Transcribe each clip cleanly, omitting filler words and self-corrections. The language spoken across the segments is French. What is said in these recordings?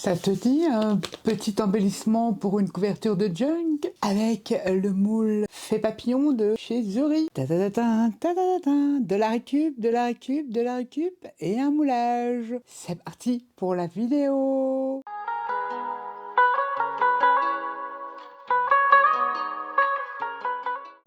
Ça te dit un petit embellissement pour une couverture de junk avec le moule fait papillon de chez Zuri. De la récup, de la récup, de la récup et un moulage. C'est parti pour la vidéo.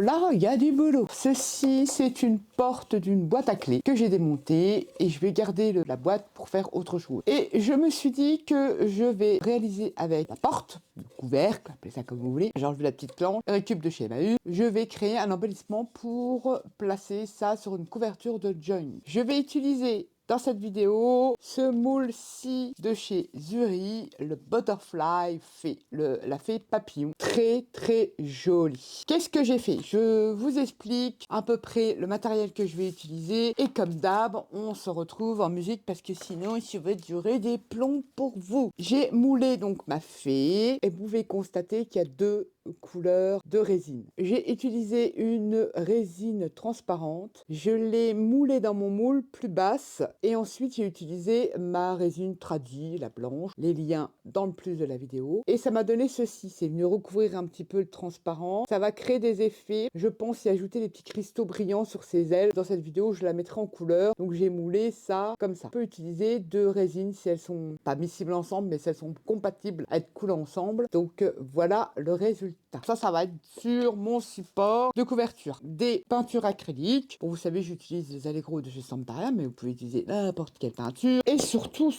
Là, il y a du boulot. Ceci, c'est une porte d'une boîte à clés que j'ai démontée et je vais garder la boîte pour faire autre chose. Et je me suis dit que je vais réaliser avec la porte, le couvercle, appelez ça comme vous voulez. J'ai enlevé la petite planche, récup de chez Mahu. Je vais créer un embellissement pour placer ça sur une couverture de joint. Je vais utiliser dans cette vidéo, ce moule-ci de chez Zuri, le Butterfly Fée, la fée papillon, très très joli. Qu'est-ce que j'ai fait? Je vous explique à peu près le matériel que je vais utiliser et comme d'hab, on se retrouve en musique parce que sinon, ça va durer des plombs pour vous. J'ai moulé donc ma fée et vous pouvez constater qu'il y a deux couleurs de résine. J'ai utilisé une résine transparente, je l'ai moulée dans mon moule plus basse et ensuite j'ai utilisé ma résine tradie, la blanche, les liens dans le plus de la vidéo et ça m'a donné ceci, c'est venu recouvrir un petit peu le transparent, ça va créer des effets, je pense y ajouter des petits cristaux brillants sur ses ailes. Dans cette vidéo je la mettrai en couleur, donc j'ai moulé ça comme ça. On peut utiliser deux résines si elles sont pas miscibles ensemble mais si elles sont compatibles à être coulées ensemble, donc voilà le résultat. Ça va être sur mon support de couverture. Des peintures acryliques. Bon, vous savez, j'utilise les Allegro de chez Sampdoria, mais vous pouvez utiliser n'importe quelle peinture. Et surtout,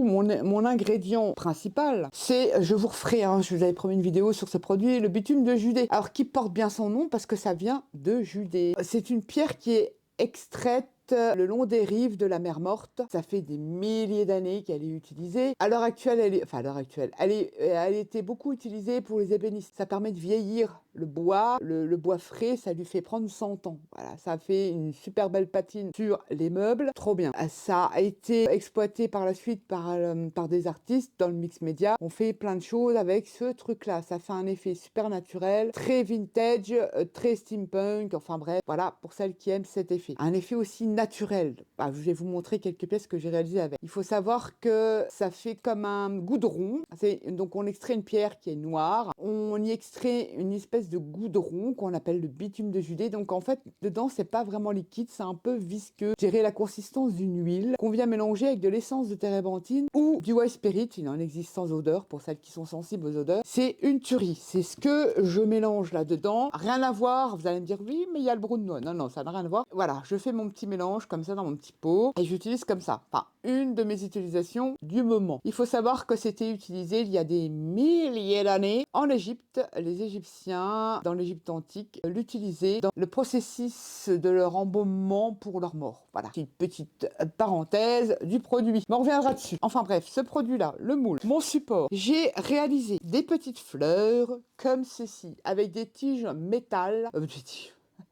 mon ingrédient principal, c'est, je vous referai, je vous avais promis une vidéo sur ce produit, le bitume de Judée. Alors, qui porte bien son nom parce que ça vient de Judée. C'est une pierre qui est extraite le long des rives de la mer Morte. Ça fait des milliers d'années qu'elle est utilisée. À l'heure actuelle, elle était beaucoup utilisée pour les ébénistes. Ça permet de vieillir le bois. Le bois frais, ça lui fait prendre 100 ans. Voilà, ça fait une super belle patine sur les meubles. Trop bien. Ça a été exploité par la suite par des artistes dans le mix média. On fait plein de choses avec ce truc-là. Ça fait un effet super naturel, très vintage, très steampunk. Enfin bref, voilà, pour celles qui aiment cet effet. Un effet aussi naturel. Je vais vous montrer quelques pièces que j'ai réalisées avec. Il faut savoir que ça fait comme un goudron. Donc on extrait une pierre qui est noire. On y extrait une espèce de goudron qu'on appelle le bitume de Judée. Donc en fait, dedans, c'est pas vraiment liquide, c'est un peu visqueux. Je dirais la consistance d'une huile qu'on vient mélanger avec de l'essence de térébenthine ou du white spirit. Il en existe sans odeur pour celles qui sont sensibles aux odeurs. C'est une tuerie. C'est ce que je mélange là-dedans. Rien à voir. Vous allez me dire, oui, mais il y a le brou de noix. Non, non, ça n'a rien à voir. Voilà, je fais mon petit mélange comme ça dans mon petit pot et j'utilise comme ça. Enfin, une de mes utilisations du moment. Il faut savoir que c'était utilisé il y a des milliers d'années en Égypte. Les Égyptiens, dans l'Égypte antique, l'utilisaient dans le processus de leur embaumement pour leur mort. Voilà, une petite parenthèse du produit. Mais on reviendra dessus. Enfin bref, ce produit-là, le moule, mon support, j'ai réalisé des petites fleurs comme ceci, avec des tiges métal,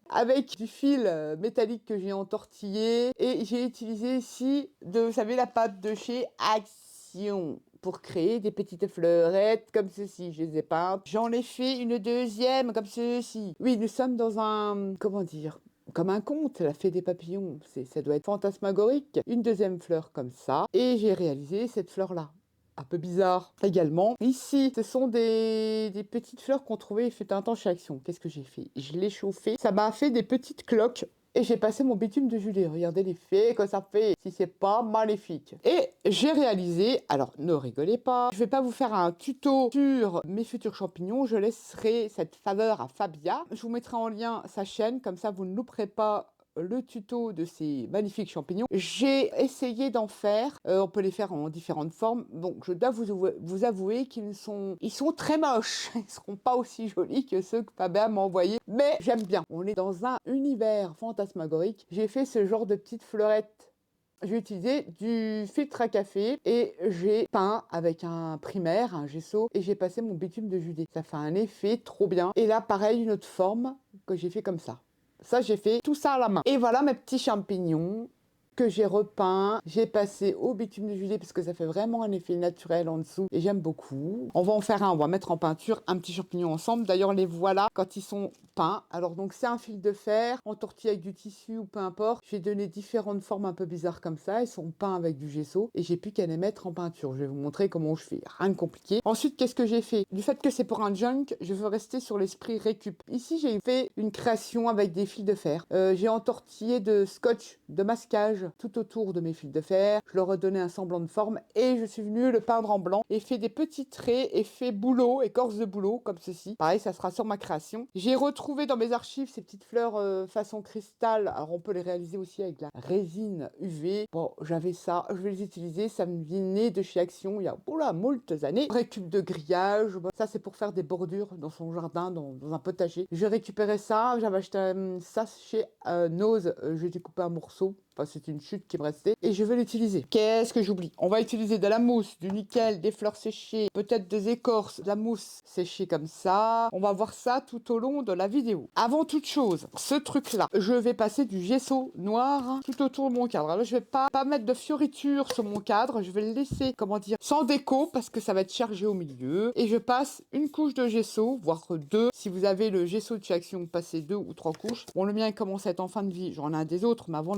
avec du fil métallique que j'ai entortillé et j'ai utilisé ici vous savez, la pâte de chez Action pour créer des petites fleurettes comme ceci. Je les ai peintes. J'en ai fait une deuxième comme ceci. Oui, nous sommes dans un, comment dire, comme un conte, la fée des papillons. Ça doit être fantasmagorique. Une deuxième fleur comme ça. Et j'ai réalisé cette fleur-là. Un peu bizarre également. Ici, ce sont des petites fleurs qu'on trouvait il fait un temps chez Action. Qu'est-ce que j'ai fait? Je l'ai chauffé. Ça m'a fait des petites cloques. Et j'ai passé mon bitume de Judée. Regardez l'effet que ça fait, si c'est pas maléfique. Et j'ai réalisé, alors ne rigolez pas, je vais pas vous faire un tuto sur mes futurs champignons, je laisserai cette faveur à Fabia. Je vous mettrai en lien sa chaîne, comme ça vous ne louperez pas le tuto de ces magnifiques champignons. J'ai essayé d'en faire, on peut les faire en différentes formes. Donc je dois vous avouer ils sont très moches. Ils seront pas aussi jolis que ceux que Fabien m'a envoyés, mais j'aime bien. On est dans un univers fantasmagorique. J'ai fait ce genre de petites fleurettes. J'ai utilisé du filtre à café et j'ai peint avec un primaire, un gesso, et j'ai passé mon bitume de Judée. Ça fait un effet trop bien. Et là, pareil, une autre forme que j'ai fait comme ça. Ça, j'ai fait tout ça à la main. Et voilà mes petits champignons que j'ai repeint. J'ai passé au bitume de Juillet parce que ça fait vraiment un effet naturel en dessous et j'aime beaucoup. On va en faire un, on va mettre en peinture un petit champignon ensemble. D'ailleurs, les voilà quand ils sont peints. Alors donc c'est un fil de fer, entortillé avec du tissu ou peu importe. J'ai donné différentes formes un peu bizarres comme ça. Ils sont peints avec du gesso et j'ai plus qu'à les mettre en peinture. Je vais vous montrer comment je fais. Rien de compliqué. Ensuite, qu'est-ce que j'ai fait? Du fait que c'est pour un junk, je veux rester sur l'esprit récup. Ici, j'ai fait une création avec des fils de fer. J'ai entortillé de scotch de masquage tout autour de mes fils de fer. Je leur ai donné un semblant de forme et je suis venue le peindre en blanc et fait des petits traits, effet boulot, écorce de boulot comme ceci. Pareil, ça sera sur ma création. J'ai retrouvé dans mes archives ces petites fleurs façon cristal. Alors on peut les réaliser aussi avec la résine UV. Bon, j'avais ça, je vais les utiliser. Ça me venait de chez Action il y a moultes années. Récup de grillage. Ça c'est pour faire des bordures dans son jardin, dans un potager. Je récupérais ça. J'avais acheté ça chez Nose. J'ai découpé un morceau. Enfin, c'est une chute qui me restait et je vais l'utiliser. Qu'est-ce que j'oublie? On va utiliser de la mousse, du nickel, des fleurs séchées, peut-être des écorces, de la mousse séchée comme ça. On va voir ça tout au long de la vidéo. Avant toute chose, ce truc-là, je vais passer du gesso noir tout autour de mon cadre. Alors, je vais pas mettre de fioritures sur mon cadre. Je vais le laisser, comment dire, sans déco parce que ça va être chargé au milieu. Et je passe une couche de gesso, voire deux. Si vous avez le gesso de chez Action, passez 2 ou 3 couches. Bon, le mien commence à être en fin de vie. J'en ai un des autres, mais avant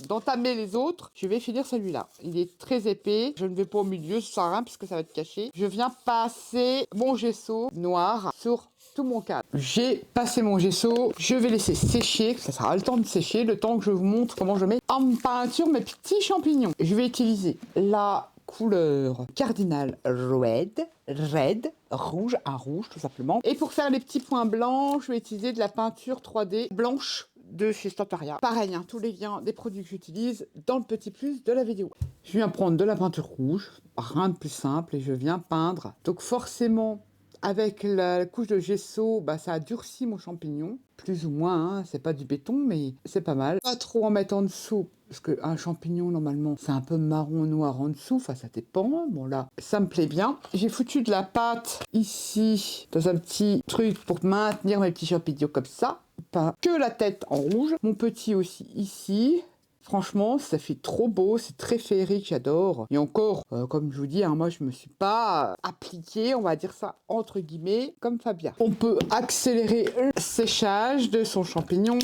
d'entamer les autres, je vais finir celui-là. Il est très épais, je ne vais pas au milieu, ça sert à rien puisque ça va être caché. Je viens passer mon gesso noir sur tout mon cadre. J'ai passé mon gesso, je vais laisser sécher, ça sera le temps de sécher, le temps que je vous montre comment je mets en peinture mes petits champignons. Je vais utiliser la couleur Cardinal Red, rouge, un rouge tout simplement. Et pour faire les petits points blancs, je vais utiliser de la peinture 3D blanche de chez Stamparia. Pareil, hein, tous les liens des produits que j'utilise dans le petit plus de la vidéo. Je viens prendre de la peinture rouge, rien de plus simple, et je viens peindre. Donc forcément, avec la couche de gesso, ça a durci mon champignon, plus ou moins, hein, c'est pas du béton, mais c'est pas mal. Pas trop en mettre en dessous, parce qu'un champignon, normalement, c'est un peu marron noir en dessous, enfin ça dépend, bon là, ça me plaît bien. J'ai foutu de la pâte ici, dans un petit truc pour maintenir mes petits champignons comme ça. Pas que la tête en rouge, mon petit aussi ici. Franchement, ça fait trop beau, c'est très féerique, j'adore. Et encore, comme je vous dis, hein, moi je me suis pas appliquée, on va dire ça entre guillemets, comme Fabien. On peut accélérer le séchage de son champignon.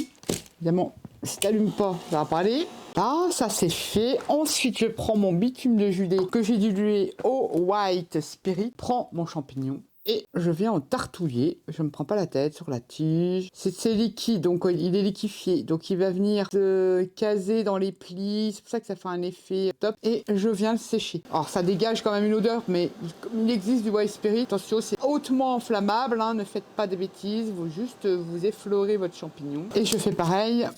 Évidemment, si t'allumes pas, ça va pas aller. Ah, ça c'est fait. Ensuite, je prends mon bitume de Juillet que j'ai dilué au White Spirit. Prends mon champignon. Et je viens en tartouiller, je ne me prends pas la tête sur la tige. C'est liquide, donc il est liquéfié, donc il va venir se caser dans les plis, c'est pour ça que ça fait un effet top. Et je viens le sécher. Alors ça dégage quand même une odeur, mais il existe du White Spirit. Attention, c'est hautement inflammable, hein, ne faites pas de bêtises, vous juste vous effleurez votre champignon. Et je fais pareil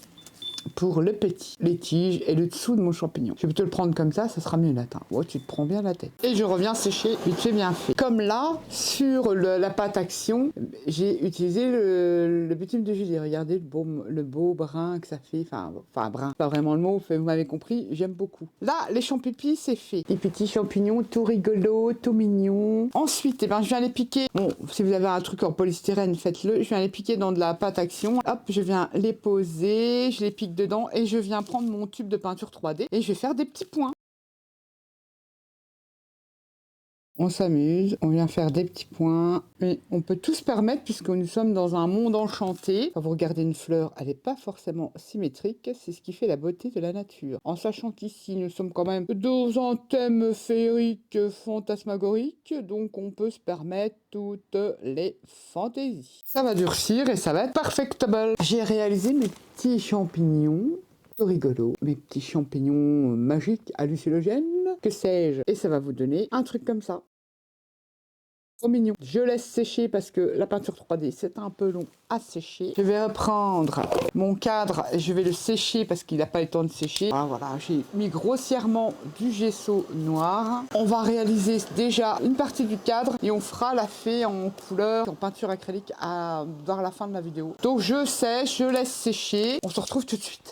pour le petit, les tiges et le dessous de mon champignon. Je vais plutôt le prendre comme ça sera mieux latin. Ouais, tu te prends bien la tête. Et je reviens sécher, vite fait, bien fait. Comme là, sur la pâte Action, j'ai utilisé le bitume de Juillet. Regardez le beau brun que ça fait. Enfin brun, pas vraiment le mot, vous m'avez compris, j'aime beaucoup. Là, les champipis, c'est fait. Les petits champignons tout rigolos, tout mignons. Ensuite, je viens les piquer. Bon, si vous avez un truc en polystyrène, faites-le. Je viens les piquer dans de la pâte Action. Hop, je viens les poser, je les pique dedans et je viens prendre mon tube de peinture 3D et je vais faire des petits points. On s'amuse, on vient faire des petits points et on peut tout se permettre puisque nous sommes dans un monde enchanté. Quand vous regardez une fleur, elle n'est pas forcément symétrique, c'est ce qui fait la beauté de la nature. En sachant qu'ici, nous sommes quand même dans un thème féerique fantasmagorique, donc on peut se permettre toutes les fantaisies. Ça va durcir et ça va être perfectable. J'ai réalisé mes petits champignons. Tout rigolo, mes petits champignons magiques, hallucinogènes, que sais-je. Et ça va vous donner un truc comme ça. Trop mignon. Je laisse sécher parce que la peinture 3D, c'est un peu long à sécher. Je vais reprendre mon cadre et je vais le sécher parce qu'il n'a pas le temps de sécher. Ah, voilà, j'ai mis grossièrement du gesso noir. On va réaliser déjà une partie du cadre et on fera la fée en couleur, en peinture acrylique vers la fin de la vidéo. Donc je sèche, je laisse sécher. On se retrouve tout de suite.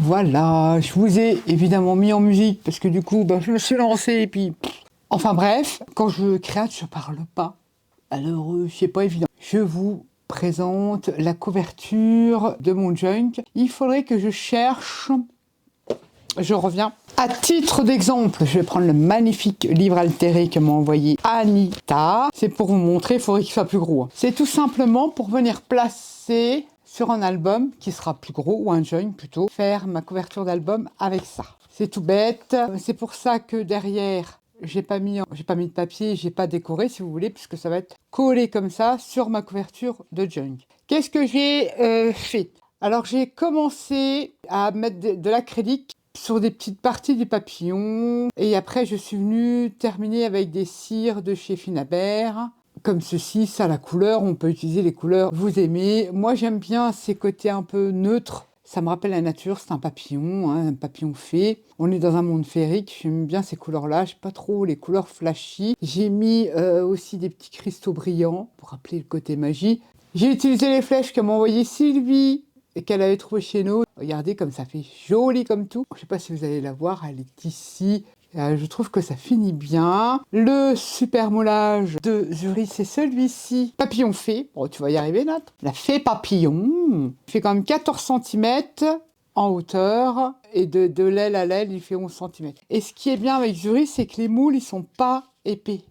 voilà, je vous ai évidemment mis en musique parce que du coup, bah, je me suis lancée et puis... Enfin bref, quand je créate, je parle pas. Alors, c'est pas évident. Je vous présente la couverture de mon junk. Il faudrait que je cherche... Je reviens. À titre d'exemple, je vais prendre le magnifique livre altéré que m'a envoyé Anita. C'est pour vous montrer, il faudrait qu'il soit plus gros. C'est tout simplement pour venir placer sur un album qui sera plus gros, ou un joint plutôt, faire ma couverture d'album avec ça. C'est tout bête. C'est pour ça que derrière, j'ai pas mis de papier, j'ai pas décoré si vous voulez, puisque ça va être collé comme ça sur ma couverture de junk. Qu'est-ce que j'ai fait? Alors j'ai commencé à mettre de l'acrylique sur des petites parties du papillon. Et après, je suis venue terminer avec des cires de chez Finabert. Comme ceci, ça la couleur, on peut utiliser les couleurs que vous aimez. Moi, j'aime bien ces côtés un peu neutres. Ça me rappelle la nature, c'est un papillon, hein, un papillon fée. On est dans un monde féerique, j'aime bien ces couleurs-là. Je n'aime pas trop les couleurs flashy. J'ai mis aussi des petits cristaux brillants pour rappeler le côté magie. J'ai utilisé les flèches que m'a envoyé Sylvie et qu'elle avait trouvé chez nous. Regardez comme ça fait joli comme tout. Je ne sais pas si vous allez la voir, elle est ici. Je trouve que ça finit bien. Le super moulage de Zuri, c'est celui-ci. Papillon fée. Bon, tu vas y arriver, Nat. La fée papillon. Il fait quand même 14 cm en hauteur. Et de l'aile à l'aile, il fait 11 cm. Et ce qui est bien avec Zuri, c'est que les moules, ils sont pas épais.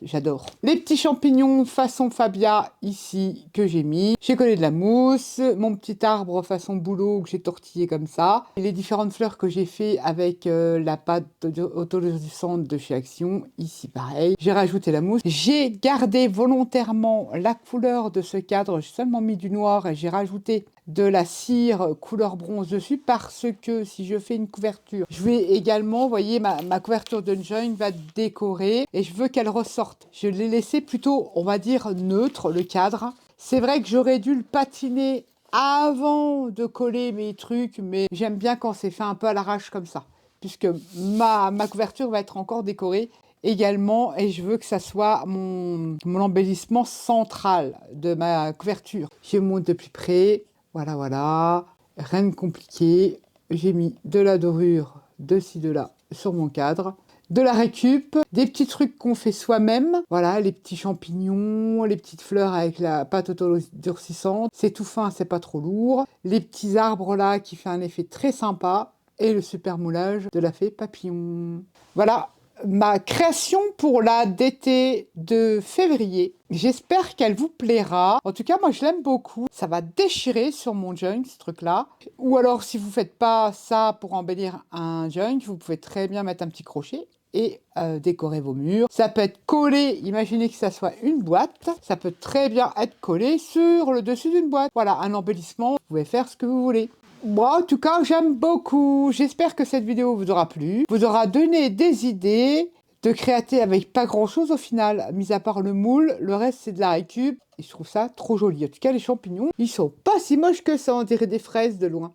J'adore. Les petits champignons façon Fabia ici que j'ai mis. J'ai collé de la mousse. Mon petit arbre façon boulot que j'ai tortillé comme ça. Et les différentes fleurs que j'ai fait avec la pâte autodurcissante de chez Action. Ici pareil. J'ai rajouté la mousse. J'ai gardé volontairement la couleur de ce cadre. J'ai seulement mis du noir et j'ai rajouté de la cire couleur bronze dessus parce que si je fais une couverture, je vais également, vous voyez, ma couverture de joint va décorer et je veux qu'elle ressorte. Je l'ai laissé plutôt, on va dire, neutre, le cadre. C'est vrai que j'aurais dû le patiner avant de coller mes trucs, mais j'aime bien quand c'est fait un peu à l'arrache comme ça, puisque ma couverture va être encore décorée également et je veux que ça soit mon embellissement central de ma couverture. Je monte de plus près. Voilà, voilà, rien de compliqué. J'ai mis de la dorure de ci, de là sur mon cadre. De la récup, des petits trucs qu'on fait soi-même. Voilà, les petits champignons, les petites fleurs avec la pâte autodurcissante. C'est tout fin, c'est pas trop lourd. Les petits arbres là qui fait un effet très sympa. Et le super moulage de la fée papillon. Voilà. Ma création pour la d'été de février. J'espère qu'elle vous plaira. En tout cas, moi, je l'aime beaucoup. Ça va déchirer sur mon junk, ce truc-là. Ou alors, si vous ne faites pas ça pour embellir un junk, vous pouvez très bien mettre un petit crochet et décorer vos murs. Ça peut être collé, imaginez que ça soit une boîte. Ça peut très bien être collé sur le dessus d'une boîte. Voilà, un embellissement. Vous pouvez faire ce que vous voulez. Moi, en tout cas, j'aime beaucoup. J'espère que cette vidéo vous aura plu, vous aura donné des idées de créater avec pas grand-chose au final. Mis à part le moule, le reste, c'est de la récup. Et je trouve ça trop joli. En tout cas, les champignons, ils sont pas si moches que ça. On dirait des fraises de loin.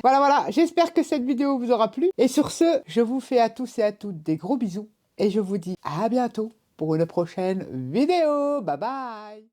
Voilà, voilà. J'espère que cette vidéo vous aura plu. Et sur ce, je vous fais à tous et à toutes des gros bisous. Et je vous dis à bientôt pour une prochaine vidéo. Bye bye.